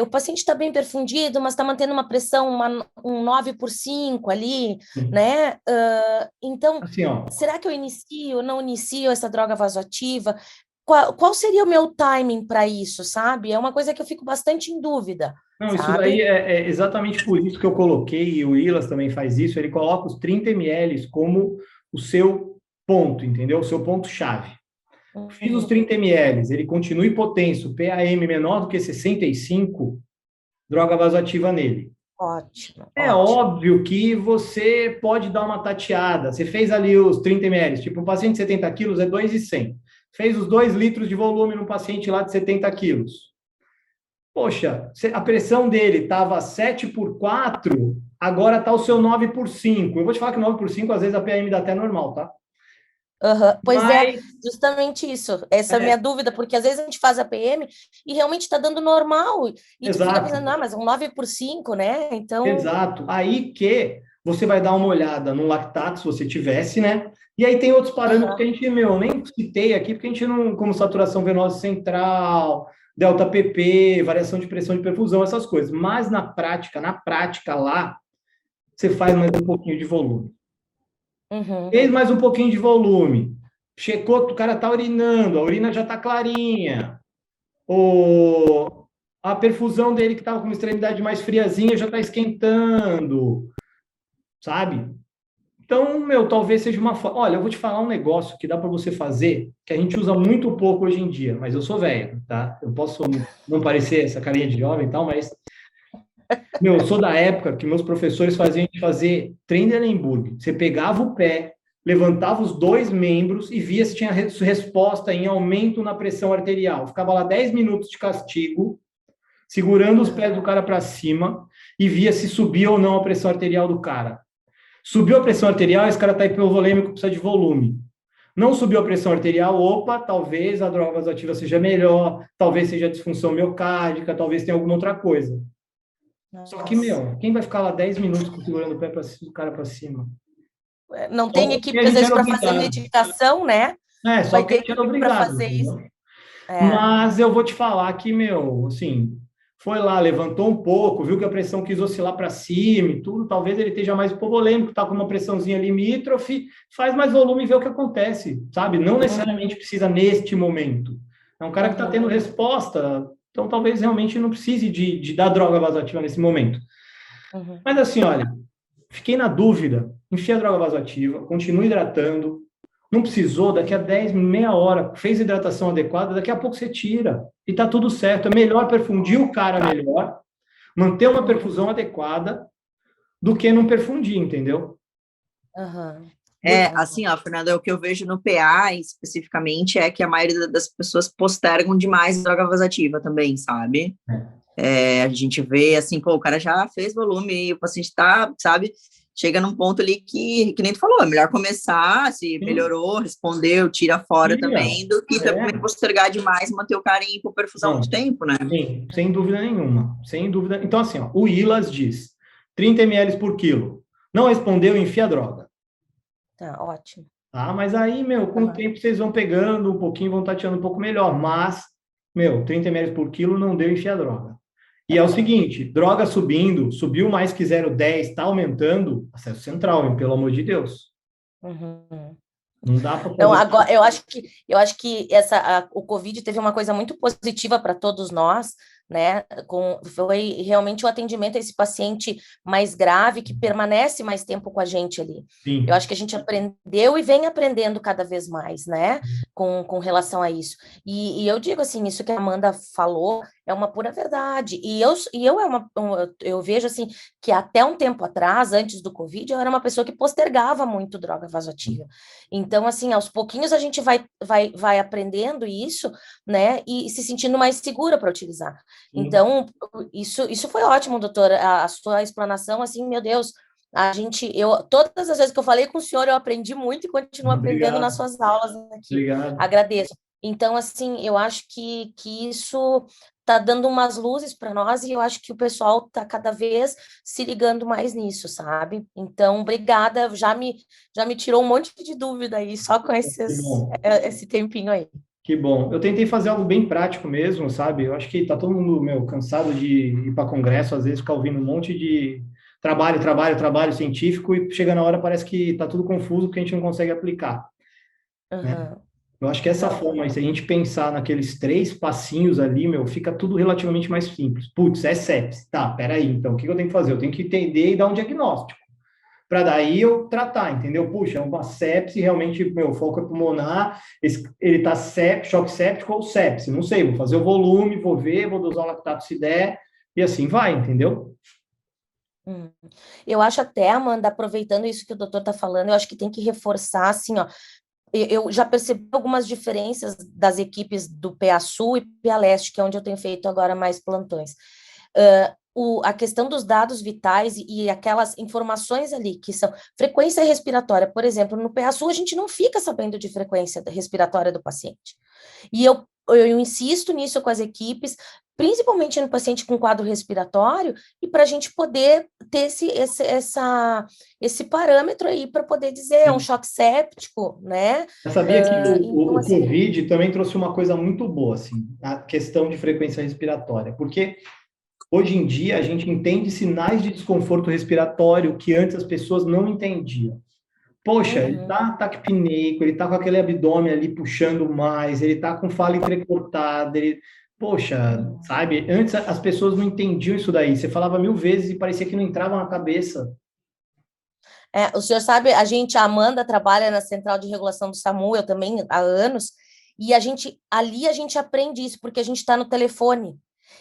o paciente está bem perfundido, mas está mantendo uma pressão, um 9/5 ali, né? Então, assim, será que eu inicio ou não inicio essa droga vasoativa? Qual seria o meu timing para isso, sabe? É uma coisa que eu fico bastante em dúvida. Não, sabe? Isso daí é exatamente por isso que eu coloquei, e o Ilas também faz isso, ele coloca os 30 ml como o seu ponto, entendeu? O seu ponto-chave. Fiz os 30 ml, ele continua hipotenso, PAM menor do que 65, droga vasoativa nele. Ótimo. Óbvio que você pode dar uma tateada. Você fez ali os 30 ml, tipo, um paciente de 70 quilos é 2,100. Fez os 2 litros de volume num paciente lá de 70 quilos. Poxa, a pressão dele estava 7/4, agora está o seu 9/5. Eu vou te falar que 9/5, às vezes a PAM dá até normal, tá? Pois é, justamente isso. Essa é a minha dúvida, porque às vezes a gente faz a PM e realmente está dando normal. E tu fica pensando, mas um 9/5, né? Então... Exato. Aí que você vai dar uma olhada no lactato, se você tivesse, né? E aí tem outros parâmetros que a gente, nem citei aqui, porque a gente não, como saturação venosa central, delta PP, variação de pressão de perfusão, essas coisas. Mas na prática lá, você faz mais um pouquinho de volume. Fez mais um pouquinho de volume. Checou, o cara tá urinando, a urina já tá clarinha. A perfusão dele, que estava com uma extremidade mais friazinha, já está esquentando. Sabe? Então, talvez seja uma forma. Olha, eu vou te falar um negócio que dá para você fazer, que a gente usa muito pouco hoje em dia, mas eu sou velho, tá? Eu posso não parecer essa carinha de jovem e tal, mas eu sou da época que meus professores faziam a gente fazer Trendelenburg. Você pegava o pé, levantava os 2 membros e via se tinha resposta em aumento na pressão arterial. Ficava lá 10 minutos de castigo, segurando os pés do cara para cima e via se subia ou não a pressão arterial do cara. Subiu a pressão arterial, esse cara está hipovolêmico, precisa de volume. Não subiu a pressão arterial, talvez a droga vasoativa seja melhor, talvez seja disfunção miocárdica, talvez tenha alguma outra coisa. Nossa. Só que, quem vai ficar lá 10 minutos segurando o pé do cara para cima? Não tem equipe, às vezes, para fazer medicação, né? Só que a gente era obrigado. Para fazer isso. Mas eu vou te falar que, assim, foi lá, levantou um pouco, viu que a pressão quis oscilar para cima e tudo, talvez ele esteja mais hipovolêmico, está com uma pressãozinha limítrofe, faz mais volume e vê o que acontece, sabe? Não necessariamente precisa neste momento. É um cara que está tendo resposta, então talvez realmente não precise de dar droga vasoativa nesse momento. Mas assim, olha, fiquei na dúvida, enfia a droga vasoativa, continue hidratando, não precisou, daqui a 10, meia hora, fez hidratação adequada, daqui a pouco você tira. E tá tudo certo. É melhor perfundir o cara melhor, manter uma perfusão adequada, do que não perfundir, entendeu? Assim, Fernanda, o que eu vejo no PA, especificamente, é que a maioria das pessoas postergam demais droga vasoativa também, sabe? A gente vê, assim, o cara já fez volume, o paciente tá, sabe... Chega num ponto ali que nem tu falou, é melhor começar, se melhorou, respondeu, tira fora também, do que também postergar demais, manter o cara em hipoperfusão muito tempo, né? Sim, sem dúvida nenhuma, sem dúvida. Então, assim, o Ilas diz, 30 ml por quilo. Não respondeu, enfia a droga. Tá, ótimo. Mas aí, com o tempo vocês vão pegando um pouquinho, vão tateando um pouco melhor, mas, 30 ml por quilo não deu, enfia a droga. E é o seguinte, droga subindo, subiu mais que 0,10, está aumentando, acesso central, pelo amor de Deus. Não dá para. Então, agora, eu acho que o Covid teve uma coisa muito positiva para todos nós, né? Foi realmente o atendimento a esse paciente mais grave, que permanece mais tempo com a gente ali. Sim. Eu acho que a gente aprendeu e vem aprendendo cada vez mais, né? Com relação a isso. E eu digo assim, isso que a Amanda falou é uma pura verdade. Eu vejo assim que até um tempo atrás, antes do Covid, eu era uma pessoa que postergava muito droga vasoativa. Então, assim, aos pouquinhos a gente vai aprendendo isso, né? E se sentindo mais segura para utilizar. Então, isso foi ótimo, doutora. A sua explanação, assim, meu Deus, todas as vezes que eu falei com o senhor, eu aprendi muito e continuo aprendendo nas suas aulas aqui. Obrigado. Agradeço. Então, assim, eu acho que isso está dando umas luzes para nós e eu acho que o pessoal está cada vez se ligando mais nisso, sabe? Então, obrigada, já me tirou um monte de dúvida aí, só com esse tempinho aí. Que bom. Eu tentei fazer algo bem prático mesmo, sabe? Eu acho que tá todo mundo, cansado de ir para congresso, às vezes ficar ouvindo um monte de trabalho científico e chega na hora parece que tá tudo confuso porque a gente não consegue aplicar. Né? Eu acho que essa forma, se a gente pensar naqueles 3 passinhos ali, fica tudo relativamente mais simples. Putz, é sepsis. Tá, peraí, então o que eu tenho que fazer? Eu tenho que entender e dar um diagnóstico. Para daí eu tratar, entendeu? Puxa, é uma sepse, realmente, meu foco é pulmonar, ele tá choque séptico ou sepse, não sei, vou fazer o volume, vou ver, vou dosar o lactato se der, e assim vai, entendeu? Eu acho até, Amanda, aproveitando isso que o doutor está falando, eu acho que tem que reforçar, assim, ó, eu já percebi algumas diferenças das equipes do PA Sul e PA Leste, que é onde eu tenho feito agora mais plantões. A questão dos dados vitais e aquelas informações ali, que são frequência respiratória, por exemplo, no PA Sul a gente não fica sabendo de frequência respiratória do paciente. E eu insisto nisso com as equipes, principalmente no paciente com quadro respiratório, e para a gente poder ter esse parâmetro aí para poder dizer, é um choque séptico, né? Eu sabia que então, o Covid também trouxe uma coisa muito boa, assim, a questão de frequência respiratória, porque hoje em dia a gente entende sinais de desconforto respiratório que antes as pessoas não entendiam. Poxa, ele tá taquipneico, ele tá com aquele abdômen ali puxando mais, ele tá com fala entrecortada, poxa, sabe? Antes as pessoas não entendiam isso daí. Você falava 1000 vezes e parecia que não entrava na cabeça. O senhor sabe, a Amanda trabalha na Central de Regulação do SAMU, eu também há anos, e a gente aprende isso, porque a gente está no telefone.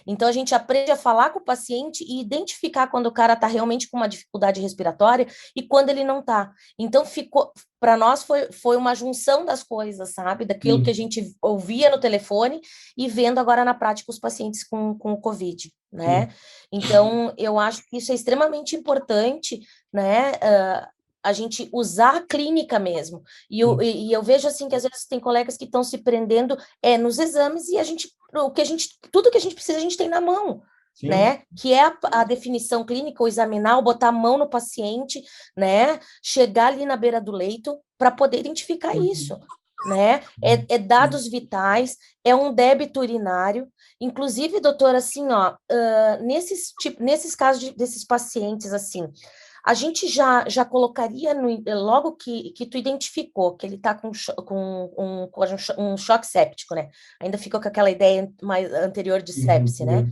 Então, a gente aprende a falar com o paciente e identificar quando o cara está realmente com uma dificuldade respiratória e quando ele não está. Então, para nós, foi uma junção das coisas, sabe? Daquilo que a gente ouvia no telefone e vendo agora na prática os pacientes com o COVID, né? Então, eu acho que isso é extremamente importante, né? A gente usar a clínica mesmo. E eu vejo, assim, que às vezes tem colegas que estão se prendendo nos exames e tudo que a gente precisa, a gente tem na mão, né? Que é a definição clínica, o examinar, o botar a mão no paciente, né? Chegar ali na beira do leito para poder identificar isso, né? É dados vitais, é um débito urinário. Inclusive, doutora, assim, ó, nesses casos desses pacientes, assim, a gente já colocaria, logo que tu identificou que ele está com um choque séptico, né? Ainda fica com aquela ideia mais anterior de sepse, né?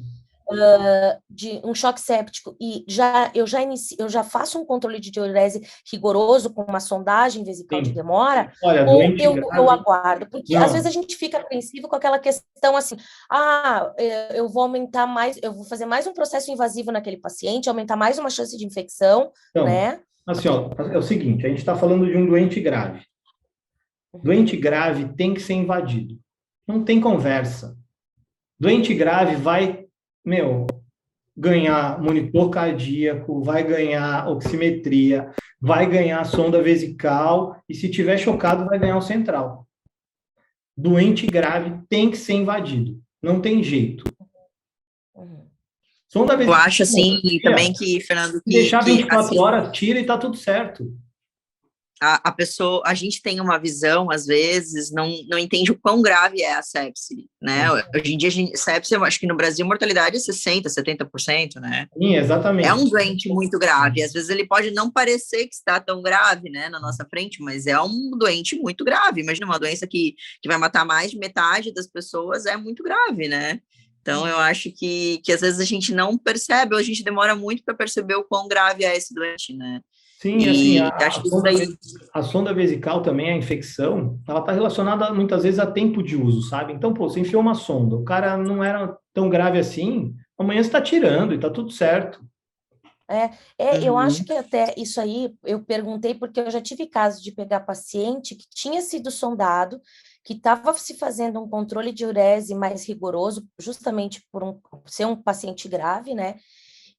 De um choque séptico, e eu já faço um controle de diurese rigoroso com uma sondagem vesical de demora. Olha, ou eu aguardo, porque às vezes a gente fica apreensivo com aquela questão assim, eu vou aumentar mais, eu vou fazer mais um processo invasivo naquele paciente, aumentar mais uma chance de infecção, então, né? Assim, ó, é o seguinte, a gente está falando de um doente grave. Doente grave tem que ser invadido. Não tem conversa. Doente grave vai ganhar monitor cardíaco, vai ganhar oximetria, vai ganhar sonda vesical e, se tiver chocado, vai ganhar o central. Doente grave tem que ser invadido. Não tem jeito. Sonda vesical, eu acho assim, também que, Fernando, que deixar 24 assim, horas, tira e tá tudo certo. A gente tem uma visão, às vezes, não entende o quão grave é a sepse, né? Hoje em dia, sepse, eu acho que no Brasil, a mortalidade é 60%, 70%, né? Sim, exatamente. É um doente muito grave. Às vezes, ele pode não parecer que está tão grave, né, na nossa frente, mas é um doente muito grave. Imagina, uma doença que vai matar mais de metade das pessoas, é muito grave, né? Então, eu acho que às vezes a gente não percebe, ou a gente demora muito para perceber o quão grave é esse doente, né? Sim, assim, Acho que isso daí... a sonda vesical também, a infecção, ela está relacionada muitas vezes a tempo de uso, sabe? Então, pô, você enfiou uma sonda, o cara não era tão grave assim, amanhã você está tirando e tá tudo certo. Eu acho que até isso aí eu perguntei porque eu já tive casos de pegar paciente que tinha sido sondado, que estava se fazendo um controle de urese mais rigoroso, justamente por ser um paciente grave, né?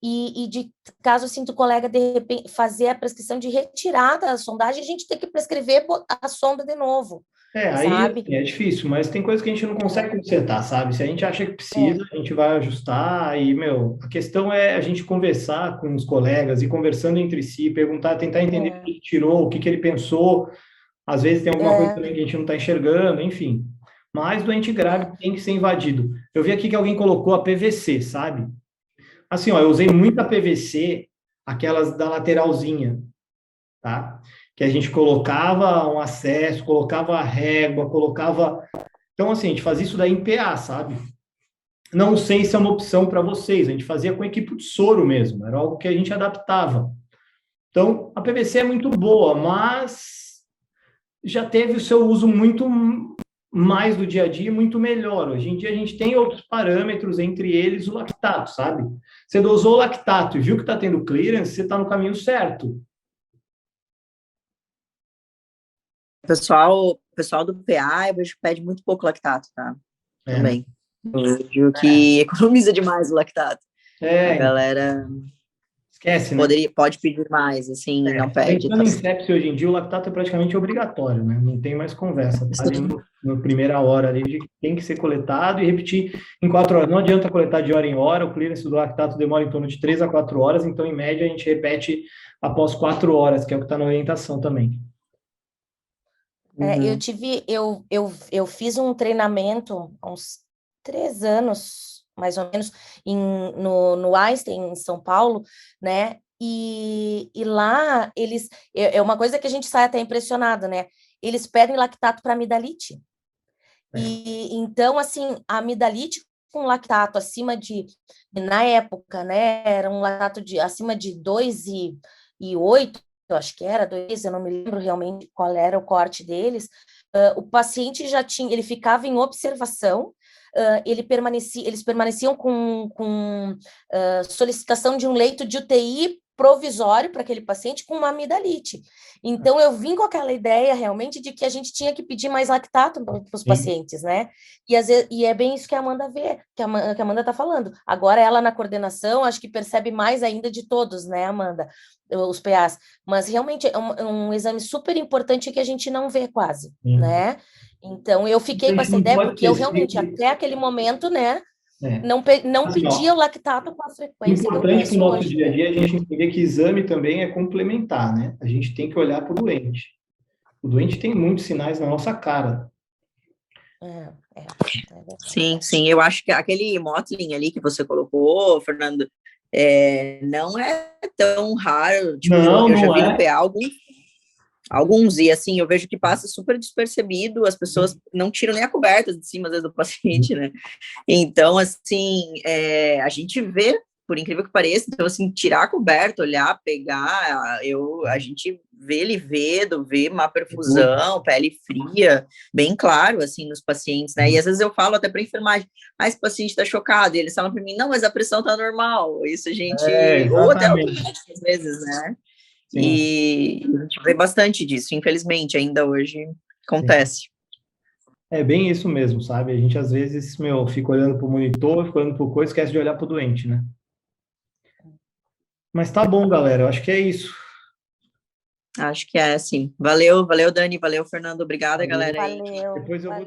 E de caso assim do colega de repente fazer a prescrição de retirada da sondagem, a gente tem que prescrever a sonda de novo, Aí sabe? assim, é difícil, mas tem coisas que a gente não consegue consertar, sabe? Se a gente acha que É, precisa, a gente vai ajustar e, meu, a questão é a gente conversar com os colegas e conversando entre si, perguntar, tentar entender o que ele tirou, o que ele pensou. Às vezes tem alguma coisa também que a gente não está enxergando, enfim. Mas doente grave tem que ser invadido. Eu vi aqui que alguém colocou a PVC, sabe? Assim, ó, eu usei muita PVC, aquelas da lateralzinha, tá? Que a gente colocava um acesso, colocava a régua, colocava. Então, assim, a gente fazia isso daí em PA, sabe? Não sei se é uma opção para vocês. A gente fazia com equipe de soro mesmo, era algo que a gente adaptava. Então, a PVC é muito boa, mas já teve o seu uso muito mais do dia a dia, muito melhor. Hoje em dia a gente tem outros parâmetros, entre eles o lactato, sabe? Você dosou o lactato e viu que está tendo clearance, você está no caminho certo. Pessoal do PA, eu vejo que pede muito pouco lactato, tá? Também. Eu vejo que economiza demais o lactato. A galera esquece, né? Pode pedir mais, assim, não pede. Pensando em sepsia hoje em dia, o lactato é praticamente obrigatório, né? Não tem mais conversa. Tá ali na primeira hora ali de que tem que ser coletado e repetir em 4 horas. Não adianta coletar de hora em hora, o clearance do lactato demora em torno de 3 a 4 horas, então, em média, a gente repete após 4 horas, que é o que está na orientação também. Eu fiz um treinamento há uns 3 anos, mais ou menos, no Einstein, em São Paulo, né? E lá eles é uma coisa que a gente sai até impressionado, né? Eles pedem lactato para amidalite. E então, assim, a amidalite com lactato acima na época, né? Era um lactato acima de 2,8, eu acho que era 2, eu não me lembro realmente qual era o corte deles. O paciente ele ficava em observação, eles permaneciam com solicitação de um leito de UTI provisório para aquele paciente com uma amidalite. Então, eu vim com aquela ideia, realmente, de que a gente tinha que pedir mais lactato para os pacientes, né? E é bem isso que a Amanda vê, que a Amanda está falando. Agora, ela na coordenação, acho que percebe mais ainda de todos, né, Amanda? Os PAs. Mas, realmente, é um exame super importante que a gente não vê quase, né? Então, eu fiquei com essa ideia, porque eu realmente, até aquele momento, né, não assim, pedia o lactato com a frequência. Importante para o nosso dia a dia a gente entender que exame também é complementar, né? A gente tem que olhar para o doente. O doente tem muitos sinais na nossa cara. Sim. Eu acho que aquele mottling ali que você colocou, Fernando, não é tão raro. Tipo, eu já vi no PA alguns, e assim, eu vejo que passa super despercebido, as pessoas não tiram nem a coberta de cima, às vezes, do paciente, né? Então, assim, a gente vê, por incrível que pareça, então, assim, tirar a coberta, olhar, pegar, a gente vê livedo, vê má perfusão, pele fria, bem claro, assim, nos pacientes, né? E às vezes eu falo até para a enfermagem, esse paciente tá chocado, e eles falam para mim, não, mas a pressão tá normal, isso a gente, ou até o médico, às vezes, né? Sim. E a gente vê bastante disso, infelizmente, ainda hoje acontece. Sim. É bem isso mesmo, sabe? A gente, às vezes, fica olhando para o monitor, fica olhando para o coisa, esquece de olhar para o doente, né? Mas tá bom, galera, eu acho que é isso. Acho que é, sim. Valeu, Dani, valeu, Fernando, obrigada, galera. Valeu. Depois eu vou...